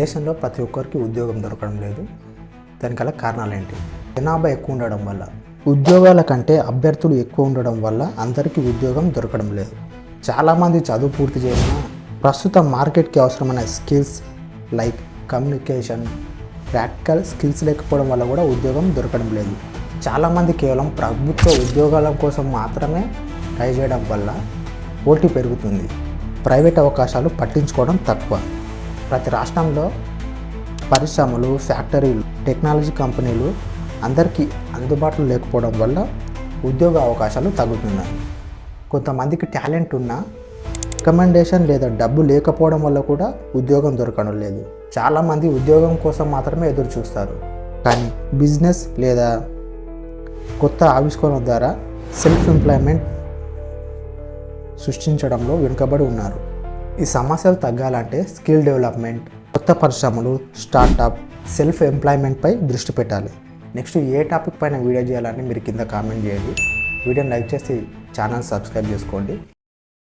దేశంలో ప్రతి ఒక్కరికి ఉద్యోగం దొరకడం లేదు. దానికల కారణాలు ఏంటి? జనాభా ఎక్కువ ఉండడం వల్ల, ఉద్యోగాల కంటే అభ్యర్థులు ఎక్కువ ఉండడం వల్ల అందరికీ ఉద్యోగం దొరకడం లేదు. చాలామంది చదువు పూర్తి చేసిన ప్రస్తుత మార్కెట్కి అవసరమైన skills like communication, practical skills లేకపోవడం వల్ల కూడా ఉద్యోగం దొరకడం లేదు. చాలామంది కేవలం ప్రభుత్వ ఉద్యోగాల కోసం మాత్రమే ట్రై చేయడం వల్ల పోటీ పెరుగుతుంది. ప్రైవేట్ అవకాశాలు పట్టించుకోవడం తక్కువ. ప్రతి రాష్ట్రంలో పరిశ్రమలు, ఫ్యాక్టరీలు, టెక్నాలజీ కంపెనీలు అందరికీ అందుబాటులో లేకపోవడం వల్ల ఉద్యోగ అవకాశాలు తగ్గుతున్నాయి. కొంతమందికి టాలెంట్ ఉన్నా రికమెండేషన్ లేదా డబ్బు లేకపోవడం వల్ల కూడా ఉద్యోగం దొరకడం లేదు. చాలామంది ఉద్యోగం కోసం మాత్రమే ఎదురు చూస్తారు, కానీ బిజినెస్ లేదా కొత్త ఆవిష్కరణ ద్వారా సెల్ఫ్ ఎంప్లాయ్మెంట్ సృష్టించడంలో వెనుకబడి ఉన్నారు. ఈ సమస్యలు తగ్గాలంటే స్కిల్ డెవలప్మెంట్, కొత్త పరిశ్రమలు, స్టార్టప్, సెల్ఫ్ ఎంప్లాయ్మెంట్పై దృష్టి పెట్టాలి. నెక్స్ట్ ఏ టాపిక్ పైన వీడియో చేయాలని మీరు కింద కామెంట్ చేయండి. వీడియోని లైక్ చేసి ఛానల్ సబ్స్క్రైబ్ చేసుకోండి.